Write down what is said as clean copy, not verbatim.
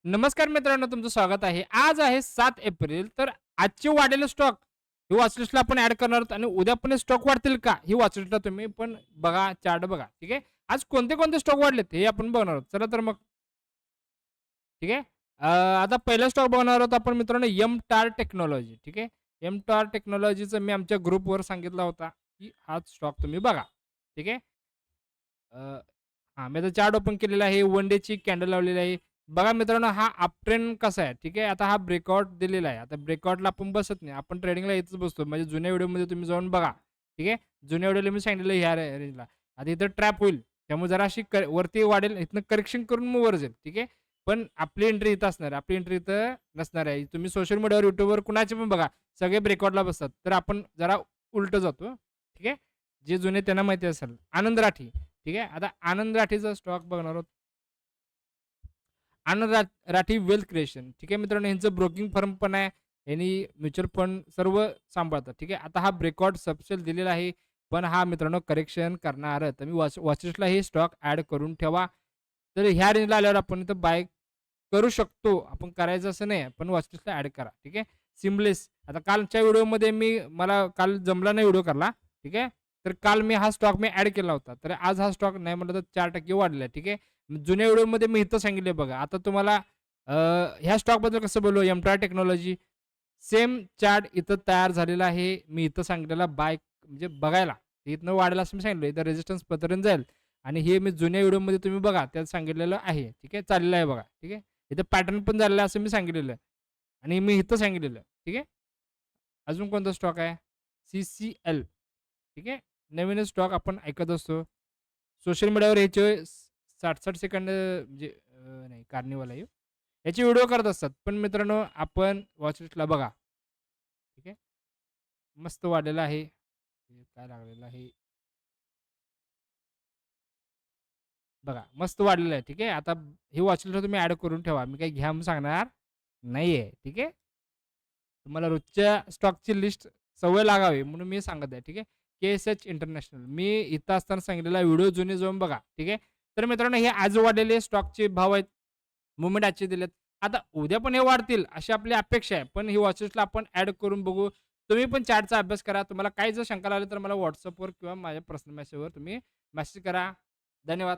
नमस्कार मित्रांनो, तुमचं स्वागत आहे. आज आहे 7 एप्रिल. तर आजचे वाढलेले स्टॉक ही वॉच लिस्टला आपण ॲड करणार आहोत आणि उद्या पण स्टॉक वाढतील का? ही वॉच लिस्टला तुम्ही पण बघा, चार्ट बघा. ठीक आहे. आज कोणते-कोणते स्टॉक वाढलेत हे आपण बघणार आहोत. चला तर मग ठीक आहे. आता पहिला स्टॉक बघणार आहोत आपण मित्रांनो एम-टार टेक्नॉलॉजी. ठीक आहे. एम-टार टेक्नॉलॉजीचं मी आमच्या ग्रुपवर सांगितला होता, की हा स्टॉक तुम्ही बघा. ठीक आहे. मी आता चार्ट ओपन केलेला आहे. वन डेची कॅन्डल लावलेली आहे. बघा मित्रांनो, हा अपट्रेंड कसा आहे, ठीक आहे. आता हा ब्रेकआउट दिलेला आहे. आता ब्रेकआउटला आपण बसत नाही. आपण ट्रेडिंगला इथंच बसतो. म्हणजे जुन्या व्हिडिओमध्ये तुम्ही जाऊन बघा. ठीक आहे. जुन्या व्हिडिओला मी सांगितलेलं ह्या रेंजला. आता इथं ट्रॅप होईल. त्यामुळे जरा अशी वरती वाढेल. इथनं करेक्शन करून मग वर जाईल. ठीक आहे. पण आपली एंट्री इथं असणार आहे. आपली एंट्री इथं नसणार आहे. तुम्ही सोशल मीडियावर, YouTubeवर कुणाचे पण बघा. सगळे ब्रेकआउटला बसतात. तर आपण जरा उलटं जातो. ठीक आहे. जे जुने त्यांना माहिती असेल. आनंद राठी. ठीक आहे. आता आनंद राठीचा स्टॉक बघणार आहोत. आनंद राठी वेल्थ क्रिएशन. ठीक आहे मित्रांनो, यांचं ब्रोकिंग फर्म पण आहे. यांनी म्युच्युअल फंड सर्व सांभाळतात. ठीक आहे. आता हा ब्रेकआउट सबसेल दिलेला आहे. पण हा मित्रांनो करेक्शन करणार. तर मी वॉचलिस्टला हे स्टॉक ॲड करून ठेवा. तर ह्या रेंजला आल्यावर आपण इथं बाय करू शकतो. आपण करायचं असं नाही, पण वॉचलिस्टला ॲड करा. ठीक आहे. सिमलेस. आता कालच्या व्हिडिओमध्ये मला काल जमला नाही व्हिडिओ करायला. ठीक आहे. तर काल हा स्टॉक ॲड केला होता. तर आज हा स्टॉक नाही म्हटलं तर 4% वाढलेला आहे. ठीक आहे. जुन्या व्हिडिओमध्ये मी इथं सांगितले बघा. आता तुम्हाला ह्या स्टॉकबद्दल कसं बोललो, एम-टार टेक्नॉलॉजी सेम चार्ट इथं तयार झालेला आहे. मी इथं सांगितलेला बाय म्हणजे बघायला. इथनं वाढेल असं मी सांगितलं. इथं रेझिस्टन्स पर्यंत जाईल आणि हे मी जुन्या व्हिडिओमध्ये तुम्ही बघा त्यात सांगितलेलं आहे. ठीक आहे. चाललेलं आहे बघा. ठीक आहे. इथं पॅटर्न पण झालेलं आहे असं मी सांगितलेलं आहे आणि मी इथं सांगितलेलं. ठीक आहे. अजून कोणता स्टॉक आहे? CCL. ठीक आहे. नवीनच स्टॉक आपण ऐकत असतो. सोशल मीडियावर ह्याचे 60-60 सेकंद म्हणजे नाही कार्निवल आहे. याचे व्हिडिओ करत असतात. पण मित्रांनो आपण वॉच लिस्टला बघा. ठीक आहे. मस्त वाढलेलं आहे. हे काय लागलेलं आहे? बघा मस्त वाढलेलं आहे. ठीक आहे. आता ही वॉच लिस्ट तुम्ही ॲड करून ठेवा. मी काही घ्या म्हणून सांगणार नाहीये. ठीक आहे. तुम्हाला रोजच्या स्टॉकची लिस्ट सवय लागावी म्हणून मी सांगत आहे. ठीक आहे. KSH international. मी इथं असताना सांगितलेला व्हिडिओ जुने जाऊन बघा. ठीक आहे. तर मित्रांनो हे आज वाढलेले स्टॉकचे भाव आहेत. मूव्हमेंट आजचे दिलेत. आता उद्या पण हे वाढतील अशी आपली अपेक्षा आहे. पण ही वॉच लिस्टला आपण ॲड करून बघू. तुम्ही पण चार्टचा अभ्यास करा. तुम्हाला काही जर शंका लागली तर मला WhatsAppवर किंवा माझ्या पर्सनल मेसेजवर तुम्ही मेसेज करा. धन्यवाद.